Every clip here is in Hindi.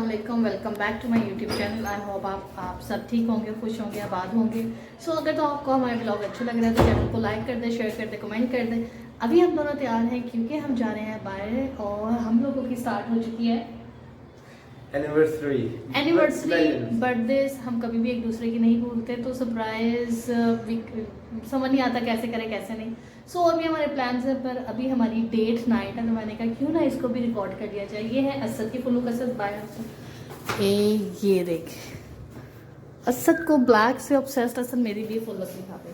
अस्सलामुअलैकुम, welcome back to my YouTube channel. I hope आप सब ठीक होंगे, खुश होंगे, आबाद होंगे। सो अगर तो आपको हमारे ब्लॉग अच्छे लग रहे हैं तो चैनल को लाइक कर दें, शेयर कर दें, कमेंट कर दें। अभी हम दोनों तैयार हैं क्योंकि हम जा रहे हैं बाहर और हम लोगों की स्टार्ट हो चुकी है एनिवर्सरी बर्थडे। हम कभी भी एक दूसरे की नहीं भूलते, तो सरप्राइज समझ नहीं आता कैसे करें कैसे नहीं। सो अभी हमारे प्लान्स हैं, पर अभी हमारी डेट नाइट है। तो मैंने कहा क्यों ना इसको भी रिकॉर्ड कर लिया जाए। ये है असद की फुल्लू असद बाय ये देख, असद को ब्लैक से ऑब्सेस्ड। असद मेरी भी फुल लुक दिखा दे।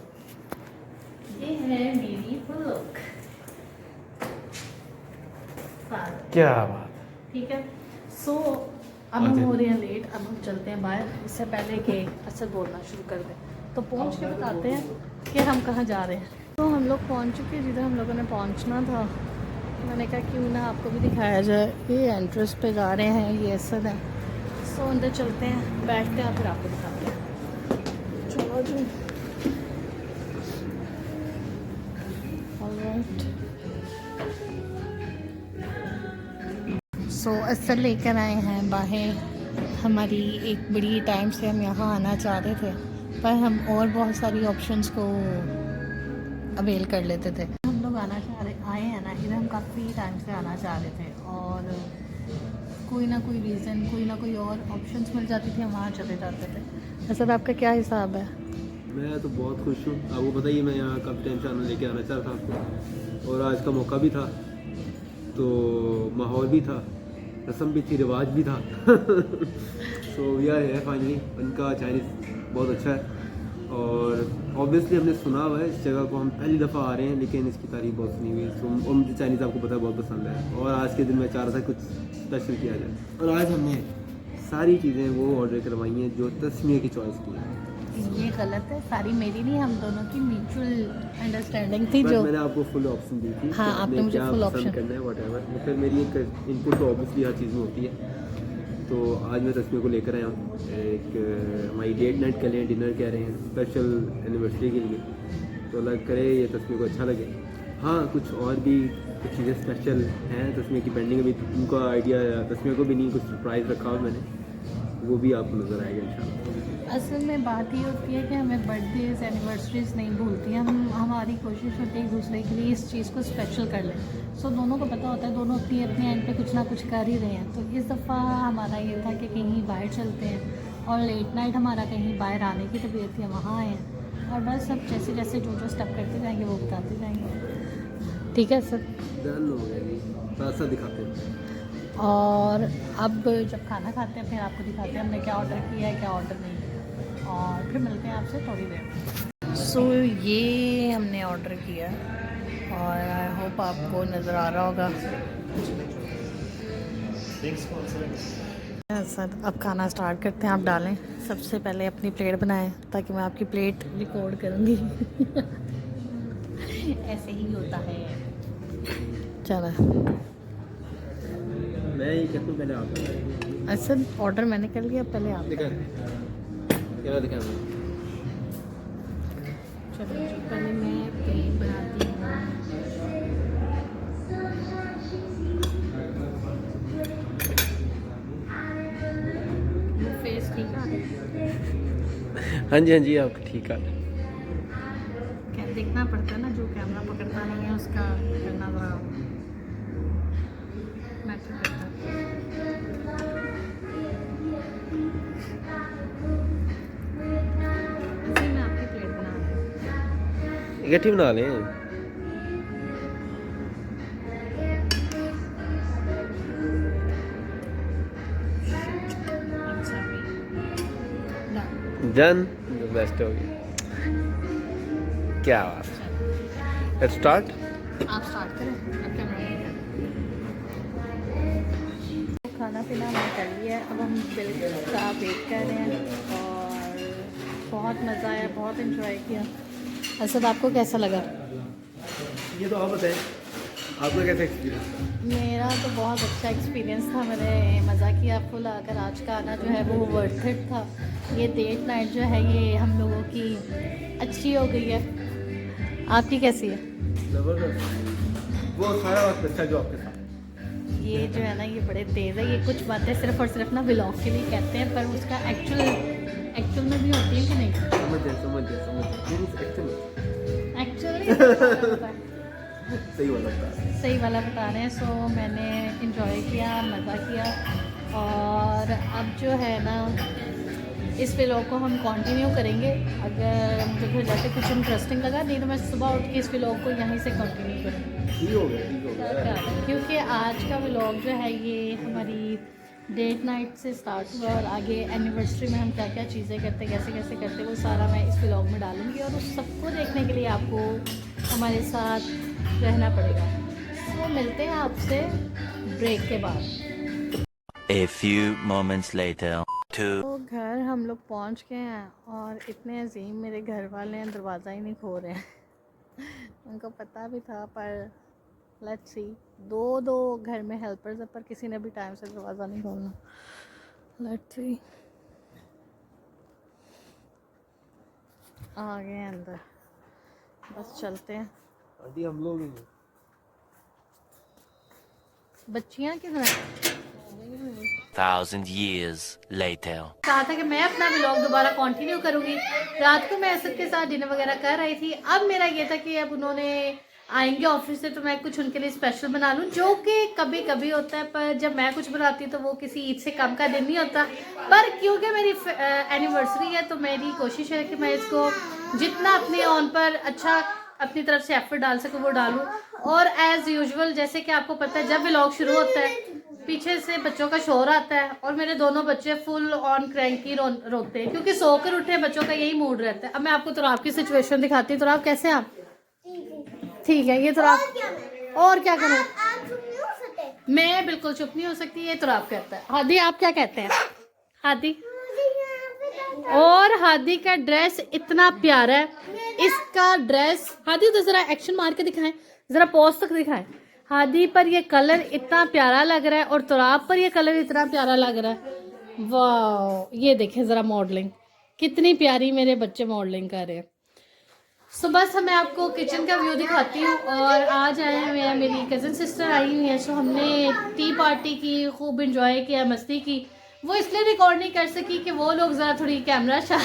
ये है मेरी फुल लुक। क्या बात, ठीक है। सो अब हम हो रहे हैं लेट, अब हम चलते हैं बाहर। इससे पहले कि असद बोलना शुरू कर दें तो पहुंच के बताते हैं कि हम कहाँ जा रहे हैं। तो हम लोग पहुंच चुके हैं जिधर हम लोगों ने पहुंचना था। मैंने कहा क्यों ना आपको भी दिखाया जाए। ये एंट्रेंस पे जा रहे हैं, ये असद है। सो अंदर चलते हैं, बैठते हैं, फिर आपको दिखाते हैं। चलो जी। ऑलराइट। सो असद लेकर आए हैं बाहर। हमारी एक बड़ी टाइम से हम यहाँ आना चाह रहे थे, पर हम और बहुत सारी ऑप्शंस को अवेल कर लेते थे। हम लोग आए हैं ना इधर, हम काफ़ी टाइम से आना चाह रहे थे और कोई ना कोई रीज़न, कोई ना कोई और ऑप्शंस मिल जाती थी, हम वहाँ चले जाते थे। असद आपका क्या हिसाब है? मैं तो बहुत खुश हूँ। आपको पता ही मैं यहाँ काफ़ी टाइम से आना लेके आना चाह रहा था आपको, और आज का मौका भी था, तो माहौल भी था, रस्म भी थी, रिवाज भी था। सो यह है फाइनली। उनका चाइनीज़ बहुत अच्छा है और ऑब्वियसली हमने सुना हुआ है इस जगह को। हम पहली दफ़ा आ रहे हैं, लेकिन इसकी तारीफ बहुत सुनी हुई है। तो मुझे चाइनीज़ आपको पता है बहुत पसंद है, और आज के दिन मैं चाह रहा था कुछ स्पेशल किया जाए, और आज हमने सारी चीज़ें वो ऑर्डर करवाई हैं जो तस्मीर की चॉइस की है। ये गलत है, सारी मेरी नहीं, हम दोनों की म्यूचुअल अंडरस्टैंडिंग थी। जो मैंने आपको फुल ऑप्शन दी थी। हाँ, आपने मुझे फुल ऑप्शन करना है व्हाटएवर। फिर मेरी एक इनपुट तो ऑब्वियसली हर चीज़ में होती है। तो आज मैं तस्मीर को लेकर आया हूँ एक हमारी डेट नाइट कह रहे हैं, डिनर कह रहे हैं, स्पेशल एनिवर्सरी के लिए। तो अलग करे ये तस्मीर को अच्छा लगे। हाँ, कुछ और भी कुछ चीज़ें स्पेशल हैं तस्मीर की पेंडिंग। अभी उनका आइडिया तस्मीर को भी नहीं, कुछ सरप्राइज़ रखा हुआ मैंने, वो भी आपको नज़र आएगा इंशाल्लाह। असल में बात ये होती है कि हमें बर्थडेज एनिवर्सरीज नहीं भूलती हैं। हमारी कोशिश होती है एक दूसरे के लिए इस चीज़ को स्पेशल कर लें। सो दोनों को पता होता है, दोनों अपनी अपने एंड पे कुछ ना कुछ कर ही रहे हैं। तो इस दफ़ा हमारा ये था कि कहीं बाहर चलते हैं, और लेट नाइट हमारा कहीं बाहर आने की तबीयत थी, वहाँ आए हैं। और बस अब जैसे जैसे जो स्टेप करते जाएंगे वो बताते जाएंगे। ठीक है सर, डन हो गया जी, ऐसा दिखाते हैं। और अब जब खाना खाते हैं फिर आपको दिखाते हैं हमने क्या ऑर्डर किया है, क्या ऑर्डर नहीं किया, और फिर मिलते हैं आपसे थोड़ी देर। सो ये हमने ऑर्डर किया और आई होप आपको नज़र आ रहा होगा। सर अब खाना स्टार्ट करते हैं, आप डालें। सबसे पहले अपनी प्लेट बनाएं ताकि मैं आपकी प्लेट रिकॉर्ड करूँगी। ऐसे ही होता है। चलो मैं ये कहता हूँ पहले आप। अच्छा, ऑर्डर मैंने कर लिया, पहले आप। दिखा दिखा चलो जी, पहले मैं प्लेट बनाती हूँ। फेस ठीक है? हाँ जी, हाँ जी, आपका ठीक है। क्या देखना पड़ता है ना, जो कैमरा पकड़ता नहीं है उसका करना बड़ा मैटर करता है। ऐसे ही मैं आपकी प्लेट बना रही हूँ। इकट्ठी बना लें। डन, बेस्ट हो गया। क्या बात। Let's start. आप स्टार्ट करें, अब कैमरा खाना पीना हमने कर लिया है। अब हम बिल का वेट कर रहे हैं और बहुत मज़ा आया, बहुत एंजॉय किया। असद आपको कैसा लगा? ये तो आप बताएं, आपका कैसा एक्सपीरियंस? मेरा तो बहुत अच्छा एक्सपीरियंस था, मैंने मज़ा किया फुल आकर। आज का आना जो है वो वर्थ इट था। ये डेट नाइट जो है ये हम लोगों की अच्छी हो गई है। आपकी कैसी है? जबरदस्त, वो सारा वक्त अच्छा जो आपके साथ। ये जो है ना ये बड़े तेज़ है, ये कुछ बातें सिर्फ और सिर्फ ना व्लॉग के लिए कहते हैं, पर उसका एक्चुअल में भी होती है कि नहीं? एक्चुअली सही वाला बता रहे हैं। सो मैंने इंजॉय किया, मज़ा किया, और अब जो है ना इस व्लॉग को हम कंटिन्यू करेंगे। अगर मुझे घर जाके कुछ इंटरेस्टिंग लगा, नहीं तो मैं सुबह उठ के इस व्लॉग को यहीं से कंटिन्यू करूँगी। ठीक हो गया। क्योंकि आज का व्लॉग जो है ये हमारी डेट नाइट से स्टार्ट हुआ, और आगे एनिवर्सरी में हम क्या क्या चीज़ें करते, कैसे कैसे करते, वो सारा मैं इस व्लॉग में डालूँगी, और उस सबको देखने के लिए आपको हमारे साथ रहना पड़ेगा। तो मिलते हैं आपसे ब्रेक के बाद। A few moments later. तो घर हम लोग पहुंच गए हैं, और इतने अजीम मेरे घर वाले हैं, दरवाज़ा ही नहीं खोल रहे हैं। उनको पता भी था, पर लेट्स सी, दो घर में हेल्पर्स है, पर किसी ने भी टाइम से दरवाज़ा नहीं खोलना। लेट्स सी, आ गए हैं अंदर, बस चलते हैं। आंटी हम लोग हैं। बच्चियाँ किधर? 1,000 years later. कहा था कि मैं अपना व्लॉग दोबारा कंटिन्यू करूँगी। रात को मैं असद के साथ डिनर वगैरह कर रही थी। अब मेरा ये था कि अब उन्होंने आएंगे ऑफिस से, तो मैं कुछ उनके लिए स्पेशल बना लूँ, जो कि कभी कभी होता है, पर जब मैं कुछ बनाती हूँ तो वो किसी ईद से कम का दिन नहीं होता। पर क्योंकि मेरी एनिवर्सरी है, तो मेरी कोशिश है कि मैं इसको जितना अपने ऑन पर अच्छा अपनी तरफ से एफर्ट डाल सकूँ वो डालूँ। और एज़ यूजुअल, जैसे कि आपको पता है, जब व्लॉग शुरू होता है पीछे से बच्चों का शोर आता है, और मेरे दोनों बच्चे फुल ऑन क्रैंकी रोते हैं, क्योंकि सोकर उठे बच्चों का यही मूड रहता है। अब मैं आपको तुराब की सिचुएशन दिखाती हूँ। तुराब कैसे हैं आप? ठीक है, ये तुराब। और क्या करूँ? मैं बिल्कुल चुप नहीं हो सकती, ये तुराब कहता है। हादी आप क्या कहते हैं? हादी, और हादी का ड्रेस इतना प्यारा है, इसका ड्रेस, हादी तो जरा एक्शन मार के दिखाएं, जरा पॉज तक दिखाएं। हादी पर ये कलर इतना प्यारा लग रहा है, और तुराब पर ये कलर इतना प्यारा लग रहा है। वाह, ये देखें ज़रा मॉडलिंग कितनी प्यारी मेरे बच्चे मॉडलिंग कर रहे हैं। सो बस मैं आपको किचन का व्यू दिखाती हूँ। और आज आए हुए हैं, मेरी कज़न सिस्टर आई हुई है। सो हमने टी पार्टी की, खूब इंजॉय किया, मस्ती की। वो इसलिए रिकॉर्ड नहीं कर सकी कि वो लोग ज़रा थोड़ी कैमरा शाय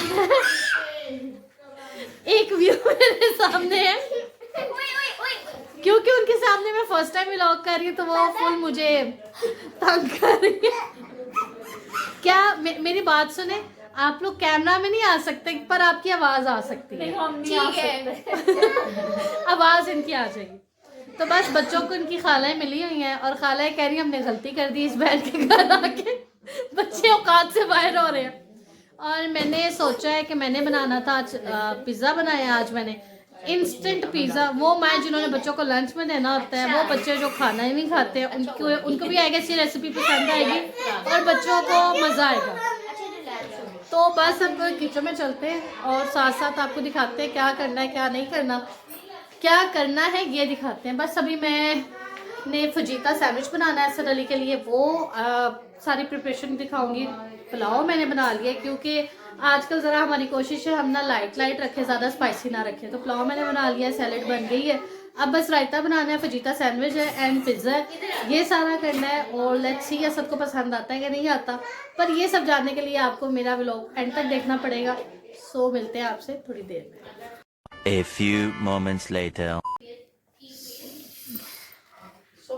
एक व्यू मेरे सामने है, क्योंकि उनके सामने मैं फर्स्ट टाइम व्लॉग कर रही हूँ, तो वो फुल मुझे तंग कर रही है। क्या मेरी बात सुने, आप लोग कैमरा में नहीं आ सकते, पर आपकी आवाज आ सकती है। ठीक है। आवाज इनकी आ जाएगी। तो बस बच्चों को इनकी खालाएं मिली हुई हैं, और खालाएं कह रही हैं हमने गलती कर दी इस बहन के घर आके, बच्चे औकात से बाहर हो रहे हैं। और मैंने सोचा है कि मैंने बनाना था आज, पिज़्ज़ा बनाया आज मैंने, इंस्टेंट पिज़्ज़ा। वो मैं जिन्होंने बच्चों को लंच में देना होता है, वो बच्चे जो खाना ही नहीं खाते हैं, उनको भी आएगा, ऐसी रेसिपी पसंद आएगी और बच्चों को मज़ा आएगा। तो बस अब किचन में चलते हैं, और साथ साथ आपको दिखाते हैं क्या करना है क्या नहीं करना, क्या करना है ये दिखाते हैं। बस अभी मैंने फजीता सैंडविच बनाना है असद अली के लिए, वो सारी प्रिपरेशन दिखाऊंगी। पुलाव मैंने बना लिया, क्योंकि आजकल ज़रा हमारी कोशिश है हम ना लाइट रखें, ज़्यादा स्पाइसी ना रखें। तो पुलाव मैंने बना लिया, सैलड बन गई है, अब बस रायता बनाना है, फजीता सैंडविच है एंड पिज़्ज़ा है, ये सारा करना है। और लेट्स सी असद को पसंद आता है कि नहीं आता, पर ये सब जानने के लिए आपको मेरा व्लॉग एंड तक देखना पड़ेगा। सो मिलते हैं आपसे थोड़ी देर में। A few moments later.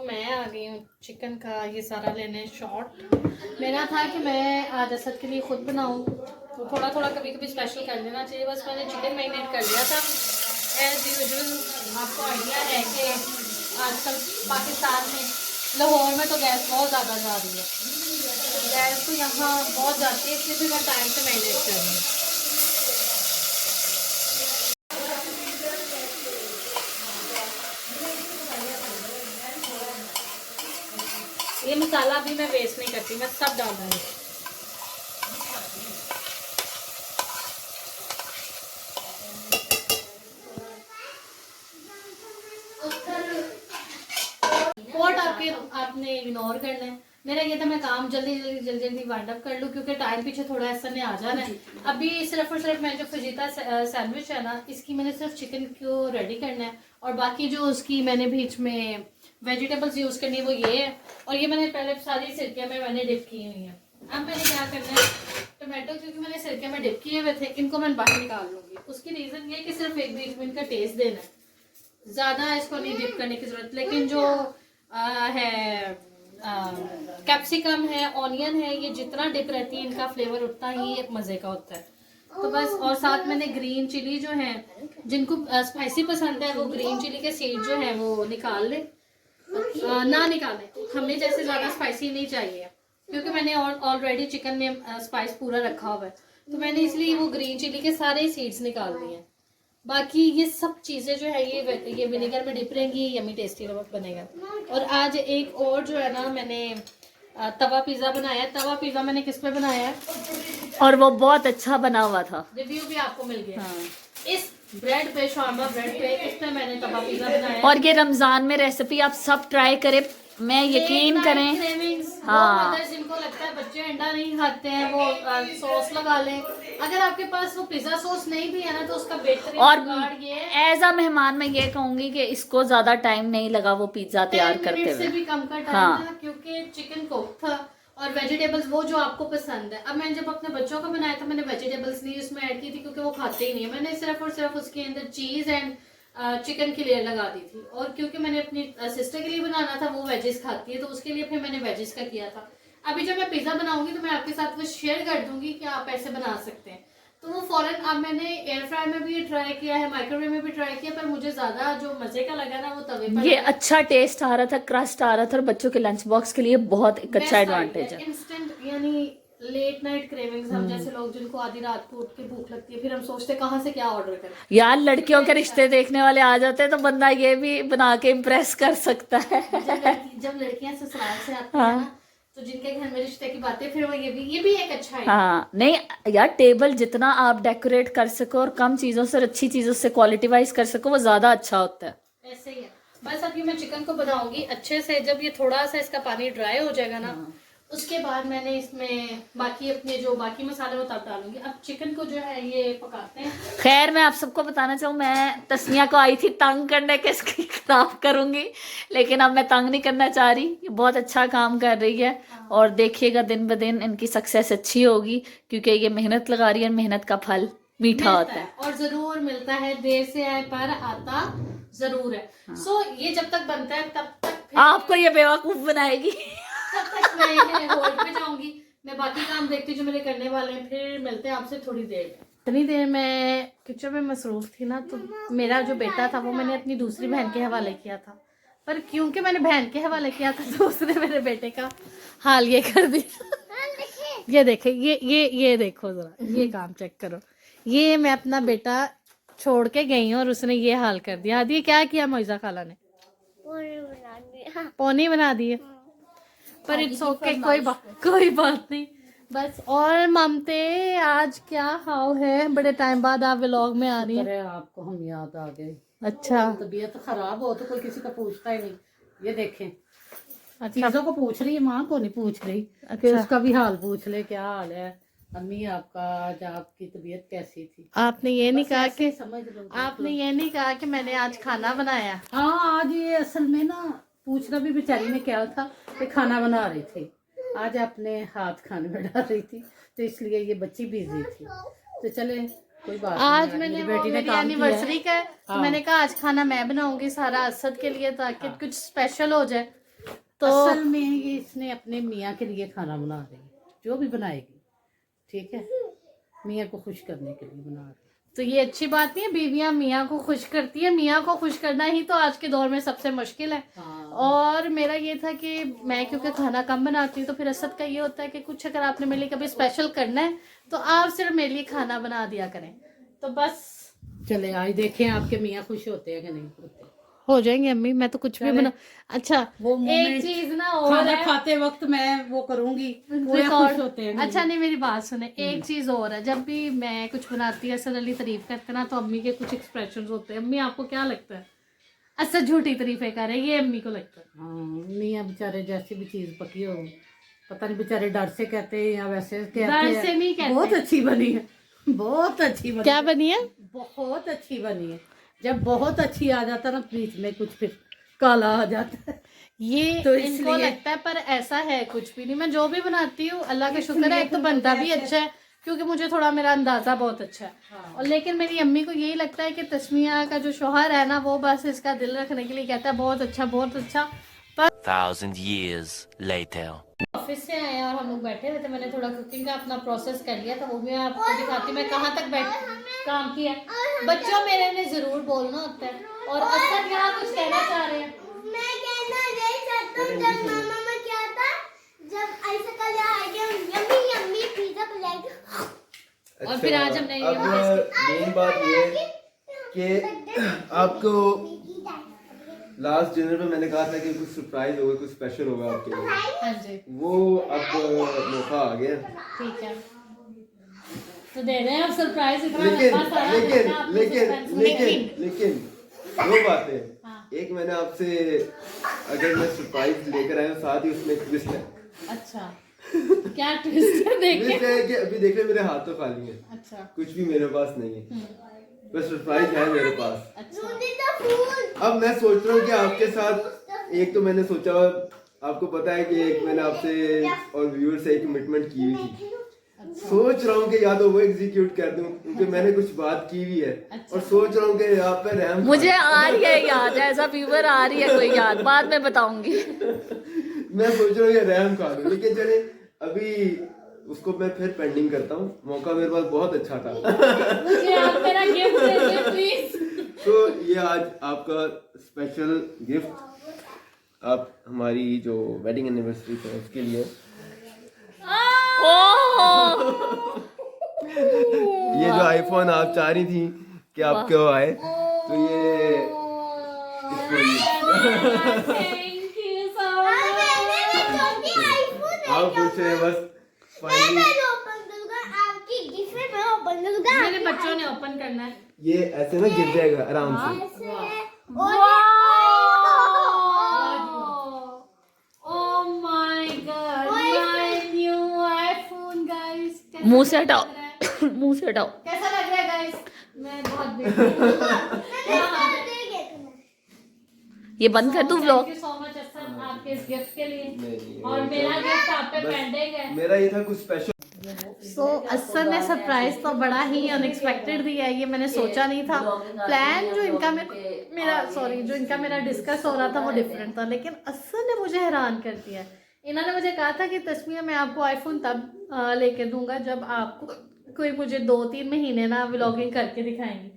मैं आ गई हूँ चिकन का ये सारा लेने शॉट। मेरा था कि मैं आज असद के लिए खुद बनाऊँ, तो थोड़ा थोड़ा कभी कभी स्पेशल कर लेना चाहिए। बस मैंने चिकन मैरिनेट कर लिया था एज यूजुअल। आपको आइडिया है कि आजकल पाकिस्तान में, लाहौर में तो गैस बहुत ज़्यादा जा रही है, गैस तो यहाँ बहुत जाती है, इसलिए फिर मैं टाइम से मैरिनेट कर रही हूँ। ये मसाला भी मैं वेस्ट नहीं करती, मैं सब डाल दूँगी। पोट आपने इग्नोर करना है, मेरा ये था मैं काम जल्दी वाइंड अप कर लूँ क्योंकि टाइम पीछे थोड़ा ऐसा नहीं आ जाना है। अभी सिर्फ और सिर्फ मैं जो फजीता सैंडविच है ना, इसकी मैंने सिर्फ चिकन को रेडी करना है और बाकी जो उसकी मैंने बीच में वेजिटेबल्स यूज करनी है वो ये है। और ये मैंने पहले सारी सिरके में मैंने डिप की हुई है। अब मैंने क्या करना है, टोमेटो क्योंकि मैंने सिरके में डिप किए हुए थे, इनको मैं बाहर निकाल लूंगी। उसकी रीजन ये कि सिर्फ एक बीच में इनका टेस्ट देना है, ज्यादा इसको नहीं डिप करने की जरूरत। लेकिन जो है कैप्सिकम है, ऑनियन है, ये जितना डिप रहती है इनका फ्लेवर उतना ही मजे का होता है। तो बस, और साथ मैंने ग्रीन चिली जो है, जिनको स्पाइसी पसंद है वो ग्रीन चिली के सीड जो है वो निकाल ले, ना निकालें, हमें जैसे ज्यादा स्पाइसी नहीं चाहिए क्योंकि मैंने ऑलरेडी चिकन में स्पाइस पूरा रखा हुआ है, तो मैंने इसलिए वो ग्रीन चिली के सारे सीड्स निकाल दिए हैं। बाकी ये सब चीजें जो है ये विनेगर में डिप रहेंगी, यमी टेस्टी बनेगा। और आज एक और जो है ना, मैंने तवा पिज्जा बनाया। तवा पिज्जा मैंने किस पे बनाया है और वो बहुत अच्छा बना हुआ था, रिव्यू भी आपको मिल गया। इस ब्रेड पे, शामा ब्रेड पे, इस पे मैंने तवा पिज्जा बनाया। और ये रमजान में रेसिपी आप सब ट्राई करें, मैं यकीन करें। हाँ, जिनको लगता है बच्चे अंडा नहीं खाते हैं वो सॉस लगा लें। अगर आपके पास वो पिज्जा सॉस नहीं भी है ना तो उसका बेहतरीन और ये एज अ मेहमान मैं ये कहूंगी कि इसको ज्यादा टाइम नहीं लगा वो पिज्जा तैयार करते हुए। से भी कम का टाइम हाँ। था क्योंकि चिकन कुक था और वेजिटेबल्स वो जो आपको पसंद है। अब मैंने जब अपने बच्चों को बनाया था मैंने वेजिटेबल्स नहीं उसमें ऐड की थी क्योंकि वो खाते ही नहीं है। मैंने सिर्फ और सिर्फ उसके अंदर चीज एंड चिकन की लेयर लगा दी थी। और क्योंकि मैंने अपनी सिस्टर के लिए बनाना था, वो वेजेस खाती है, तो उसके लिए फिर मैंने वेजेस का किया था। अभी जब मैं पिज्जा बनाऊंगी तो मैं आपके साथ वो शेयर कर दूंगी कि आप ऐसे बना सकते हैं। तो वो फौरन, अब मैंने एयर फ्रायर में भी ट्राई किया है, माइक्रोवेव में भी ट्राई किया, पर मुझे ज्यादा जो मजे का लगा ना वो तवे पर। ये अच्छा टेस्ट आ रहा था, क्रस्ट आ रहा था और बच्चों के लंच बॉक्स के लिए बहुत एक अच्छा एडवांटेज है। इंस्टेंट यानी लेट नाइट क्रेविंग्स, हम जैसे लोग जिनको आधी रात को उठ के भूख लगती है, फिर हम सोचते कहाँ से क्या ऑर्डर करें। यार लड़कियों के रिश्ते देखने वाले आ जाते हैं तो बंदा ये भी बना के इम्प्रेस कर सकता है। जब लड़कियां ससुराल से आती हैं ना, तो जिनके घर में रिश्ते की बातें, फिर वो ये भी एक अच्छा है। हाँ, नहीं यार, टेबल जितना आप डेकोरेट कर सको और कम चीजों से और अच्छी चीजों से क्वालिटी वाइज कर सको वो ज्यादा अच्छा होता है। ऐसे ही है। बस अभी मैं चिकन को बनाऊंगी अच्छे से। जब ये थोड़ा सा इसका पानी ड्राई हो जाएगा ना, उसके बाद मैंने इसमें बाकी अपने जो बाकी मसाले वो तब डालूंगी। अब चिकन को जो है ये पकाते हैं। खैर मैं आप सबको बताना चाहूँ, मैं तस्निया को आई थी तंग करने के इसकी खराब करूंगी, लेकिन अब मैं तंग नहीं करना चाह रही। ये बहुत अच्छा काम कर रही है और देखिएगा दिन ब दिन इनकी सक्सेस अच्छी होगी क्योंकि ये मेहनत लगा रही है, मेहनत का फल मीठा होता है और जरूर मिलता है। देर से आए पर आता जरूर है। सो ये जब तक बनता है तब तक आपको ये बेवकूफ बनाएगी। तब तक मैं होल्ड पे जाऊंगी, मैं बाकी काम देखती जो मेरे करने वाले हैं। फिर मिलते हैं आपसे थोड़ी देर में। इतनी देर मैं किचन में मसरूफ थी ना, तो मेरा जो बेटा था वो मैंने अपनी दूसरी बहन के हवाले किया था। पर क्योंकि मैंने बहन के हवाले किया था तो उसने मेरे बेटे का हाल ये कर दिया। ये देखे, ये देखो जरा, ये काम चेक करो। ये मैं अपना बेटा छोड़ के गई हूँ और उसने ये हाल कर दिया। आदि क्या किया मोइजा खाला ने? पौनी बना दिए। पर इट्स ओके, कोई बात नहीं। बस। और ममते आज क्या हाव है? बड़े टाइम बाद आप व्लॉग में आ रही हैं। आपको हम याद आ गए। अच्छा, तबीयत खराब हो तो कोई किसी का पूछता ही नहीं। ये देखें, अच्छा, चीजों को पूछ रही है, माँ को नहीं पूछ रही कि अच्छा। उसका भी हाल पूछ ले, क्या हाल है अम्मी आपका, आज आपकी तबीयत कैसी थी। आपने ये नहीं कहा कि समझ लो, आपने ये नहीं कहा कि मैंने आज खाना बनाया। हाँ आज ये असल में ना पूछना भी बेचारी ने क्या था कि खाना बना रही थी। आज अपने हाथ खाने में डाल रही थी तो इसलिए ये बच्ची बिजी थी। तो चले कोई बात आज नहीं, मैंने मेरी बेटी ने मेरी काम किया है। एनिवर्सरी का है तो मैंने कहा आज खाना मैं बनाऊंगी सारा असद के लिए, ताकि कुछ स्पेशल हो जाए। तो असल में ये इसने अपने मियाँ के लिए खाना बना रही है, जो भी बनाएगी, ठीक है, मियाँ को खुश करने के लिए बना रही है। तो ये अच्छी बात नहीं है, बीवियां मियाँ को खुश करती है। मियाँ को खुश करना ही तो आज के दौर में सबसे मुश्किल है। हाँ। और मेरा ये था कि मैं क्योंकि खाना कम बनाती हूँ तो फिर असद का ये होता है कि कुछ अगर आपने मेरे लिए कभी स्पेशल करना है तो आप सिर्फ मेरे लिए खाना बना दिया करें। तो बस चले आज देखें आपके मियाँ खुश होते हैं कि नहीं होते। हो जाएंगे अम्मी, मैं तो कुछ भी बना। अच्छा, वो एक moment चीज ना और खाना है, खाते वक्त मैं वो करूंगी, वो रिकॉर्ड। खुश होते हैं। अच्छा नहीं, मेरी बात सुने। एक चीज और है, जब भी मैं कुछ बनाती है असद अली तारीफ करते ना तो अम्मी के कुछ एक्सप्रेशन होते हैं। अम्मी आपको क्या लगता है? असद झूठी तारीफें करे, ये अम्मी को लगता है। हाँ, मियाँ बेचारे जैसी भी चीज पकी हो पता नहीं बेचारे डर से कहते हैं या वैसे कहते डर हैं। से नहीं कहते। बहुत अच्छी बनी है, बहुत अच्छी बनी। क्या बनी है? बहुत अच्छी बनी है। जब बहुत अच्छी आ जाता ना बीच में कुछ फिर काला आ जाता है। ये तो इनको इसलिए- लगता है, पर ऐसा है कुछ भी नहीं। मैं जो भी बनाती हूँ अल्लाह का शुक्र है, एक तो बनता भी अच्छा है क्योंकि मुझे थोड़ा मेरा अंदाजा बहुत अच्छा है। हाँ। और लेकिन मेरी अम्मी को यही लगता है कि तस्मिया का जो शौहर है ना, वो बस इसका दिल रखने के लिए कहता है बहुत अच्छा बहुत अच्छा। 1,000 years later. ऑफिस से आए और हम लोग बैठे हुए थे, मैंने थोड़ा कुकिंग का अपना प्रोसेस कर लिया था, वो भी मैं आपको दिखाती हूँ मैं कहाँ तक काम किया। बच्चों मेरे ने जरूर बोलना होता है। और असद यहाँ कुछ कहना चाह रहे हैं। मैं कहना यही चाहता हूँ, जब मामा में क्या था, जब ऐसा कल आएगा यम्मी यम्मी पिज़्ज़ा खिलाएगा। और फिर आज हमने ये मेन बात ये है कि आपको लास्ट डिनर में मैंने कहा था कि कुछ सरप्राइज होगा, कुछ स्पेशल होगा आपके लिए। हाँ जी वो अब मौका आ गया। ठीक है, तो दे रहे हैं अब सरप्राइज। इतना लेकिन लंबा सारा लेकिन जितना आपने लेकिन suspense- लेकिन लेकिन दो बातें। हाँ। एक मैंने आपसे, अगर मैं सरप्राइज लेकर आया हूँ साथ ही उसमें ट्विस्ट है। अच्छा क्या ट्विस्ट है देखे? ट्विस्ट है कि अभी देख रहे मेरे हाथ तो खाली हैं, अच्छा कुछ भी मेरे पास नहीं है, बस सरप्राइज है मेरे पास। अच्छा अब मैं सोच रहा हूँ कि आपके साथ, एक तो मैंने सोचा, आपको पता है कि एक मैंने आपसे और व्यूअर से एक कमिटमेंट की हुई थी। सोच रहा हूँ कि या तो वो एग्जीक्यूट कर दूं क्योंकि मैंने कुछ बात की हुई है। और सोच रहा हूँ कि आप पे रहम मुझे आ रही है याद, ऐसा व्यूअर आ रही है कोई याद, बाद में बताऊंगी। मैं सोच रहा हूँ ये रहम खा लूं, लेकिन चले अभी उसको मैं फिर पेंडिंग करता हूँ। मौका मेरे पास बहुत अच्छा था। मुझे आप मेरा गिफ्ट दे दीजिए प्लीज। तो ये आज आपका स्पेशल गिफ्ट, आप हमारी जो वेडिंग एनिवर्सरी है उसके लिए ये जो आईफोन आप चाह रही थी कि आपको आए, तो ये थैंक यू सो मच। आप कुछ बस फाइनली मैं ओपन करूँगा, आपकी गिफ्ट में मैं ओपन करूँगा। मेरे बच्चों ने ओपन करना है। ये ऐसे ना गिर जाएगा आराम से। ऐसे है। Oh my god, my new iPhone guys। कैसा मुंह से लग हटाओ, रहा है? मुंह से हटाओ। कैसा लग रहा है गाइस? मैं बहुत बेहतर। ये बंद कर दूं vlog? Thank you so much Asad आपके इस गिफ्ट के लिए। नहीं, और मेरा गिफ्ट आप पे पेंडिंग है। मेरा ये था कुछ स्पेशल। सो असद ने सरप्राइज तो बड़ा ही अनएक्सपेक्टेड दिया है, ये मैंने सोचा नहीं था। प्लान जो इनका जो इनका मेरा डिस्कस हो रहा था वो डिफरेंट था, लेकिन असद ने मुझे हैरान कर दिया। इन्होंने मुझे कहा था कि तस्मिया मैं आपको आईफोन तब लेके दूंगा जब आपको कोई मुझे 2-3 महीने ना व्लॉगिंग करके दिखाएंगी,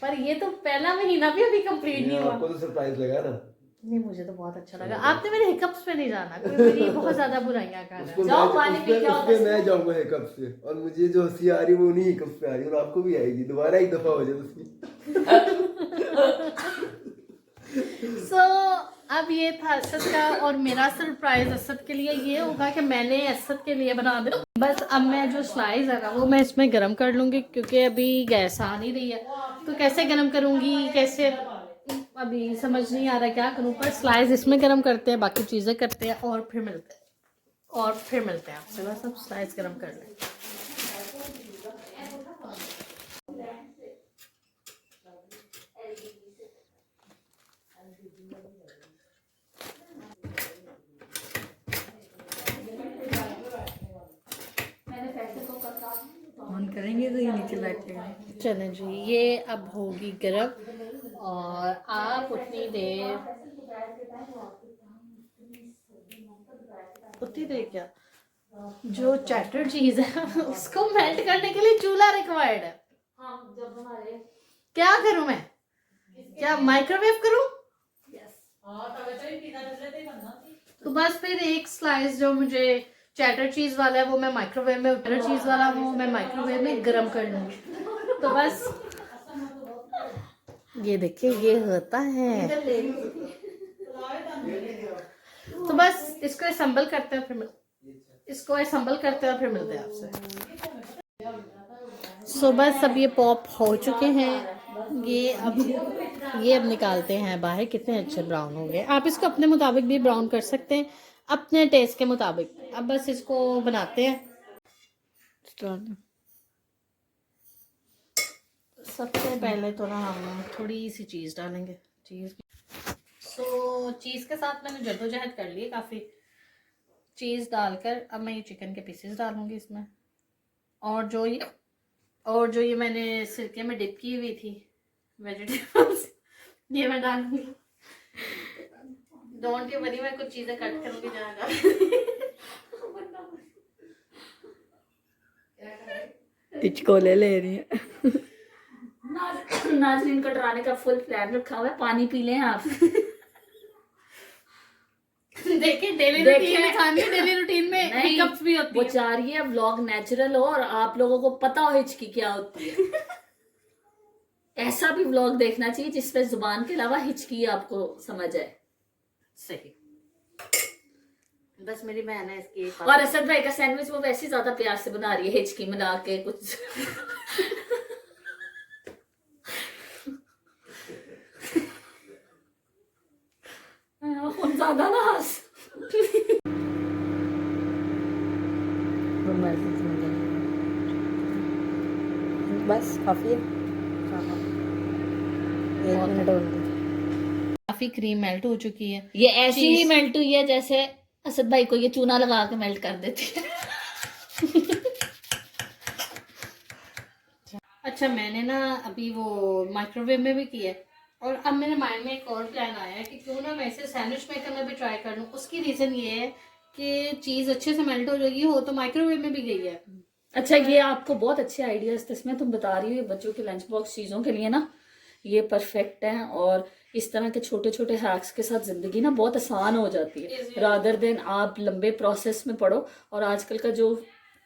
पर ये तो पहला महीना भी अभी कंप्लीट नहीं हुआ। आपको तो सरप्राइज लगा ना। नहीं मुझे तो बहुत अच्छा लगा। आपने मेरे हिकअप्स पे नहीं जाना, कोई मेरी बहुत ज्यादा बुराइयां कर रहा है। जाओ पानी पी के आओ। उसपे मैं जाऊंगा हिकअप्स पे, और मुझे जो हंसी आ रही है वो नहीं हिकअप्स पे आ रही है, और आपको भी आएगी। दोबारा एक दफा हो जाए उसमें। सो अब ये था असद का, और मेरा सरप्राइज असद के लिए ये होगा कि मैंने असद के लिए बना दिया। बस अब मैं जो स्लाइस है ना वो मैं इसमें गर्म कर लूँगी क्योंकि अभी गैस आ नहीं रही है, तो कैसे गर्म करूँगी, कैसे अभी समझ नहीं आ रहा क्या करूँ। पर स्लाइस इसमें गर्म करते हैं, बाकी चीज़ें करते हैं और फिर मिलते हैं आपसे। बस अब स्लाइस गर्म कर लें। ऑन करेंगे तो ये नीचे बैठेगा। चलें जी, ये अब होगी गर्म, और आप उतनी देर क्या, जो चैटर चीज है उसको मेल्ट करने के लिए चूल्हा रिक्वायर्ड है। क्या करूं मैं, क्या माइक्रोवेव करूं? तो बस फिर एक स्लाइस जो मुझे चैटर चीज वाला है वो मैं माइक्रोवेव में, चैटर चीज वाला वो मैं माइक्रोवेव में गर्म कर लूंगी। तो बस ये देखिए ये होता है। तो बस इसको असम्बल करते हैं, फिर मिलते हैं आपसे। सो बस अब ये पॉप हो चुके हैं, ये अब निकालते हैं बाहर। कितने अच्छे ब्राउन हो गए। आप इसको अपने मुताबिक भी ब्राउन कर सकते हैं, अपने टेस्ट के मुताबिक। अब बस इसको बनाते हैं। सबसे पहले तो ना हम थोड़ी सी चीज़ डालेंगे। चीज़ चीज़ के साथ मैंने जद्दोजहद कर ली काफ़ी। चीज़ डालकर अब मैं ये चिकन के पीसेस डालूंगी इसमें, और जो ये मैंने सिरके में डिप की हुई थी वेजिटेबल्स ये मैं डालूंगी। डोंट यू वरी, मैं कुछ चीज़ें कट करूंगी पिचकोले ले रही है। नाज़रीन को डराने का फुल प्लान रखा हुआ है। पानी पी लें आप। देखिए डेली रूटीन में हिकअप्स भी होती वो है। चाह रही है व्लॉग नेचुरल हो और आप लोगों को पता हो हिचकी क्या होती है। ऐसा भी व्लॉग देखना चाहिए जिसपे जुबान के अलावा हिचकी आपको समझ आए। सही। बस मेरी बहन है इसकी और असद भाई का सैंडविच वो वैसे ज्यादा प्यार से बना रही है, हिचकी मिला के कुछ। ज्यादा ना हंस। बस काफी है। 1 मिनट और। काफी क्रीम मेल्ट हो चुकी है। ये ऐसी ही मेल्ट हुई है जैसे असद भाई को ये चूना लगा के मेल्ट कर देती है। अच्छा, मैंने ना अभी वो माइक्रोवेव में भी किया है, और अब मेरे माइंड में एक और प्लान आया है कि क्यों ना मैं इसे सैंडविच मेकर में भी ट्राई कर लूँ। उसकी रीज़न ये है कि चीज़ अच्छे से मेल्ट हो जाएगी, हो तो माइक्रोवेव में भी गई है। अच्छा, ये आपको बहुत अच्छे आइडियाज इसमें तुम बता रही हो। ये बच्चों के लंच बॉक्स चीज़ों के लिए ना ये परफेक्ट है, और इस तरह के छोटे छोटे हैक्स के साथ ज़िंदगी ना बहुत आसान हो जाती है, रादर देन आप लंबे प्रोसेस में पढ़ो। और आजकल का जो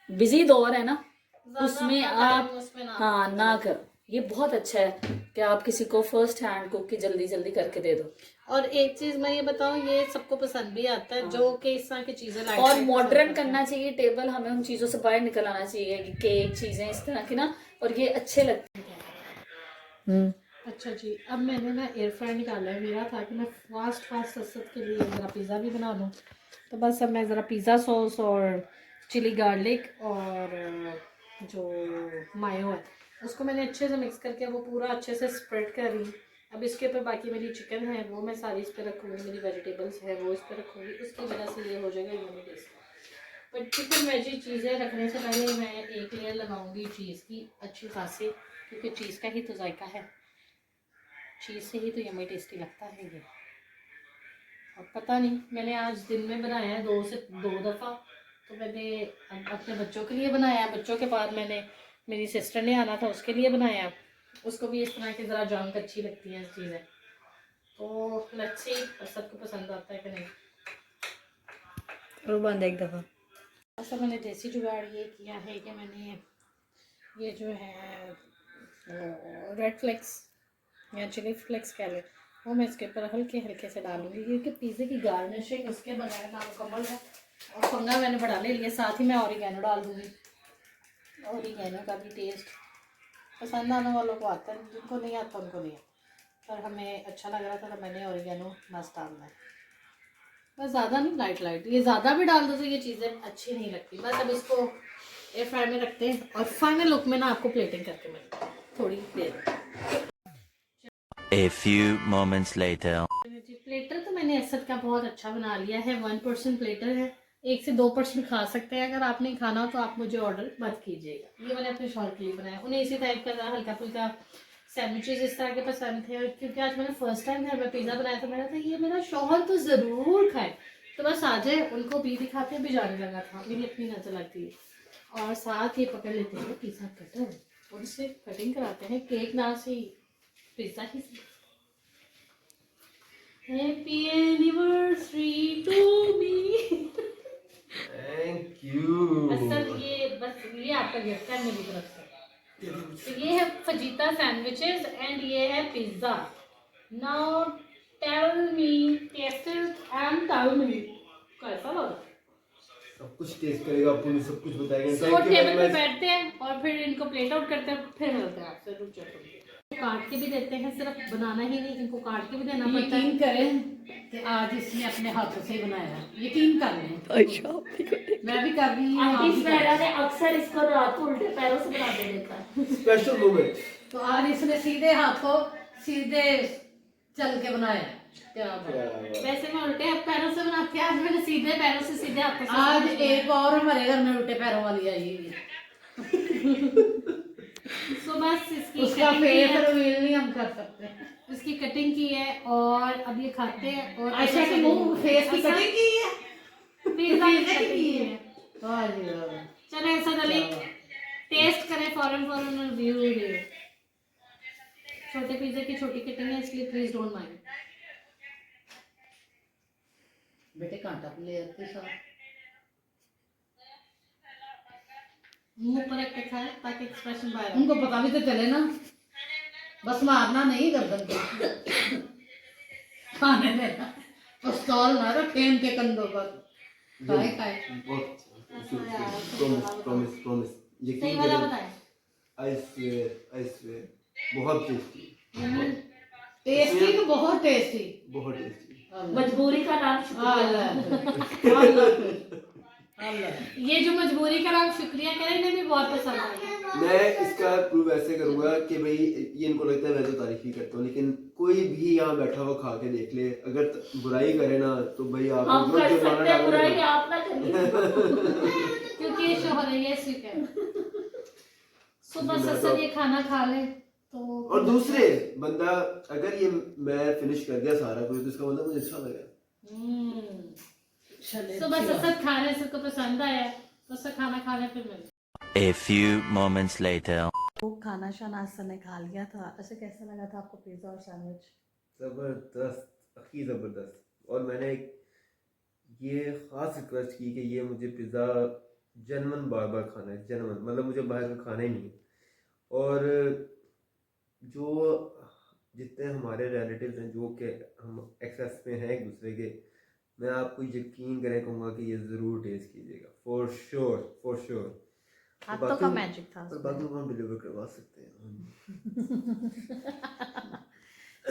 बिजी दौर है ना, उसमें आप हाँ ना करो। ये बहुत अच्छा है कि आप किसी को फर्स्ट हैंड कुक की जल्दी जल्दी करके दे दो। और एक चीज मैं ये बताऊं, ये सबको पसंद भी आता है, जो कि इस तरह की चीजें लाइट और मॉडर्न करना चाहिए टेबल, हमें उन चीजों से बाहर निकल आना चाहिए कि केक चीजें इस तरह की ना, और ये अच्छे लगते हैं। अच्छा जी, अब मैंने ना एयर फ्रायर निकाला है। मेरा था कि मैं फास्ट असद के लिए ज़रा पिज़्ज़ा भी बना लूँ, तो बस अब मैं ज़रा पिज़्ज़ा सॉस और चिली गार्लिक और जो मायो है उसको मैंने अच्छे से मिक्स करके वो पूरा अच्छे से स्प्रेड कर रही हूँ। अब इसके ऊपर बाकी मेरी चिकन है वो मैं सारी इस पर रखूँगी, मेरी वेजिटेबल्स है वो इस पर रखूँगी। उसकी वजह से ये हो जाएगा यूनी टेस्ट। बट चिकन वेजी चीज़ें रखने से पहले मैं एक लेयर लगाऊंगी चीज़ की अच्छी खासी, क्योंकि चीज़ का ही तो जायका है, चीज़ से ही तो यम्मी टेस्टी लगता है ये। और पता नहीं, मैंने आज दिन में बनाया है 2 से 2 दफ़ा, तो मैंने अपने बच्चों के लिए बनाया, बच्चों के बाद मैंने मेरी सिस्टर ने आना था उसके लिए बनाया। उसको भी इस तरह की ज़रा जंक अच्छी लगती है चीज़ें, तो लेट्स सी सबको पसंद आता है कि नहीं। और बंद एक दफा। ऐसा मैंने देसी जुगाड़ ये किया है कि मैंने ये जो है रेड फ्लेक्स या चिली फ्लेक्स कह लें, वो मैं इसके ऊपर हल्के हल्के से डालूंगी, क्योंकि पिज़्ज़े की गार्निशिंग उसके बगैर नामुकम्मल है। और पंगा मैंने बढ़ा ले लिया, साथ ही मैं ऑरिगेनो डाल दूँगी। ऑरिगेनो का भी टेस्ट पसंद आने वालों को आता है, जिनको नहीं आता उनको नहीं, पर हमें अच्छा लग रहा था तो मैंने ऑरिगेनो मस्त डालना है, बस ज़्यादा नहीं, लाइट। ये ज़्यादा भी डाल दो तो ये चीज़ें अच्छी नहीं लगती। बस अब इसको एयर फ्रायर में रखते हैं और फाइनल लुक में ना आपको प्लेटिंग करके मिलती है थोड़ी देर। A few moments later. Platter तो मैंने असद का बहुत अच्छा बना लिया है, 1% प्लेटर है, 1 से 2% खा सकते हैं। अगर आपने खाना हो तो आप मुझे ऑर्डर मत कीजिएगा। ये मैंने अपने शौहर के लिए बनाया, उन्हें इसी टाइप का हल्का फुल्का सैंडविचेस इस तरह के पसंद थे, और क्योंकि आज मैंने फर्स्ट टाइम घर में पिज़्ज़ा बनाया था, मैंने था ये मेरा शौहर तो ज़रूर खाए, तो बस आ जाए, उनको भी दिखाते भी जाने लगा था, मेरी अपनी नजर लगती है। और साथ ही पकड़ लेते हैं पिज़्ज़ा कटर, उनसे कटिंग कराते हैं, केक ना से पिज़्ज़ा ही। Happy anniversary to me. Thank you. असल ये बस ये आपका गिफ्ट है मेरी तरफ से। तो ये है फजीता सैंडविचेस एंड ये है pizza. Now tell me taste and tell me कैसा लगा। सब कुछ टेस्ट करेगा, आपको सब कुछ बताएंगे। तो टेबल पे बैठते हैं और फिर इनको प्लेट आउट करते हैं, फिर मिलते हैं आपसे। रुक जाओ। काट के भी देते हैं, सिर्फ बनाना ही नहीं, इनको काट के भी देना पड़ता है। यकीन करें कि आज इसने अपने हाथों से ही बनाया, यकीन कर लें। अच्छा मैं भी कर रही हूँ, आप आंटी भी कर स्मेरा रही ने अक्सर इसको रात को उल्टे पैरों से बना दे देता है। Special moment. हैं। तो आज इसने सीधे हाथों सीधे चल के बनाया। क्या बात है। वैसे मैं उल्टे पैरों से बनाती हूँ, आज मैंने सीधे पैरों से सीधे हाथों से आज बनाया। एक और हमारे घर में उल्टे पैरों वाली आई है। तो बस इसकी उसका कटिंग की फेस है, रिवील नहीं हम कर सकते। इसकी कटिंग की है और अब ये खाते हैं। और अच्छा के मुंह फेस की कटिंग की है। पिज्जा की कटिंग की है। वाह जी वाह। चलो असद अली टेस्ट करें, फौरन फौरन रिव्यू दे। छोटे पिज्जे की छोटी कटिंग है, इसलिए प्लीज डोंट माइंड। बेटे कांटा प्लेयर के साथ मुंह पर रख के खाए ताकि एक्सप्रेशन बाहर आए। उनको पता भी तो चले ना, बस मारना नहीं गर्दन पे खाने देना, पिस्तौल ना रखे उनके कंधों पर। खाए खाए प्रॉमिस प्रॉमिस सही यकीन वाला करें। बताएं। आई स्वेयर बहुत टेस्टी, टेस्टी तो बहुत टेस्टी। बहुत टेस्टी। मजबूरी का नाम शुक्रिया। ये जो मजबूरी का नाम शुक्रिया करें, इन्हें भी बहुत पसंद आया। मैं इसका प्रूव ऐसे करूंगा कि भाई ये इनको लगता है मैं तो तारीफ ही करता हूँ, लेकिन कोई भी यहाँ बैठा हुआ खा के देख ले, अगर बुराई करे ना तो भाई आप हम लोग कर जुर्माना सकते हैं, बुराई डालेंगे। आप ना करिए। क्योंकि ये शोहर है, ये स्वीट है। सुबह मैं से तो- ये खाना खा ले तो। और दूसरे बंदा अगर ये मैं फिनिश कर दिया सारा कुछ तो इसका मतलब मुझे अच्छा लगा। सुबह से सब खाने से को पसंद आया तो सब खाना खा ले फिर मिले। A few moments later. वो खाना शाना आसन ने खा लिया था। ऐसे कैसा लगा था आपको पिज्जा और सैंडविच? जबरदस्त, अखी जबरदस्त। और मैंने ये ख़ास रिक्वेस्ट की कि ये मुझे पिज़्ज़ा जनमन बार बार खाना है, जनमन मतलब मुझे बाहर का खाना ही नहीं है। और जो जितने हमारे रिलेटिव्स हैं जो कि हम एक्सेस में हैं एक दूसरे के, मैं आपको यकीन करें कहूँगा कि ये ज़रूर टेस्ट कीजिएगा, फॉर श्योर। हाथों का मैजिक था और बाकी हम डिलीवर करवा सकते हैं।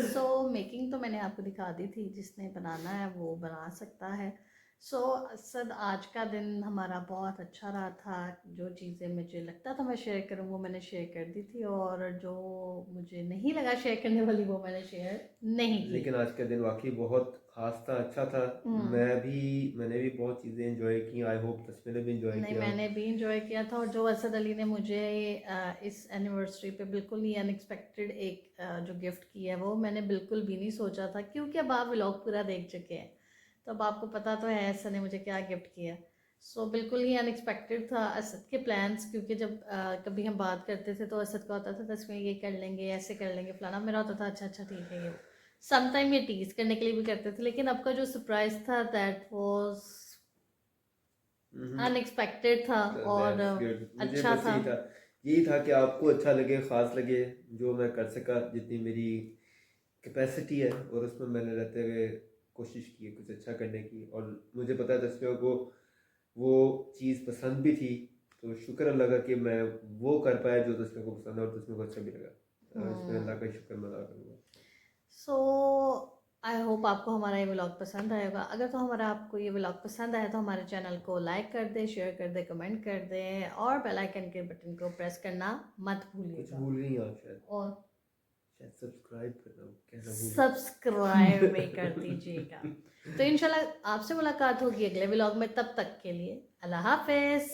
सो मेकिंग तो मैंने आपको दिखा दी थी, जिसने बनाना है वो बना सकता है। सो असद आज का दिन हमारा बहुत अच्छा रहा था। जो चीज़ें मुझे लगता था मैं शेयर करूँ वो मैंने शेयर कर दी थी, और जो मुझे नहीं लगा शेयर करने वाली वो मैंने शेयर नहीं की। लेकिन आज का दिन वाकई बहुत खास था, अच्छा था। मैंने भी बहुत चीज़ें एंजॉय की। आई होप तस्मीर ने भी एंजॉय नहीं, किया। मैंने भी इंजॉय किया था। और जो असद अली ने मुझे इस एनिवर्सरी पे बिल्कुल ही अनएक्सपेक्टेड एक जो गिफ्ट किया है वो मैंने बिल्कुल भी नहीं सोचा था, क्योंकि अब आप व्लॉग पूरा देख चुके हैं तो अब आपको पता तो है असद ने मुझे क्या गिफ्ट किया। सो बिल्कुल ही अनएक्सपेक्टेड था असद के प्लान्स, क्योंकि जब कभी हम बात करते थे तो असद का होता था तस्वीर ये कर लेंगे, ऐसे कर लेंगे, फलाना। मेरा होता था अच्छा ठीक है। ये समटाइम ये टीज करने के लिए भी करते थे, लेकिन आपका जो सरप्राइज था दैट वाज अनएक्सपेक्टेड था और अच्छा था। यही था कि आपको अच्छा लगे, ख़ास लगे, जो मैं कर सका जितनी मेरी कैपेसिटी है, और उसमें मैंने रहते हुए कोशिश की है कुछ अच्छा करने की। और मुझे पता है तस्वीर को वो चीज़ पसंद भी थी, तो शुक्र अल्लाह का कि मैं वो कर पाया जो तस्वीर को पसंद है और तस्वीर को अच्छा भी लगा। इसमें अल्लाह का शुक्र मैं अदा करूँगा। सो आई होप आपको हमारा ये व्लॉग पसंद आएगा। अगर तो हमारा आपको ये व्लॉग पसंद आया तो हमारे चैनल को लाइक कर दे, शेयर कर दे, कमेंट कर दे, और बेल आइकन के बटन को प्रेस करना मत कुछ भूलिएगा। भूल गई आप शायद और सब्सक्राइब करना कहना भूल गई। सब्सक्राइब भी कर दीजिएगा। तो इंशाल्लाह आपसे मुलाकात होगी अगले व्लॉग में। तब तक के लिए अल्लाह हाफिज़।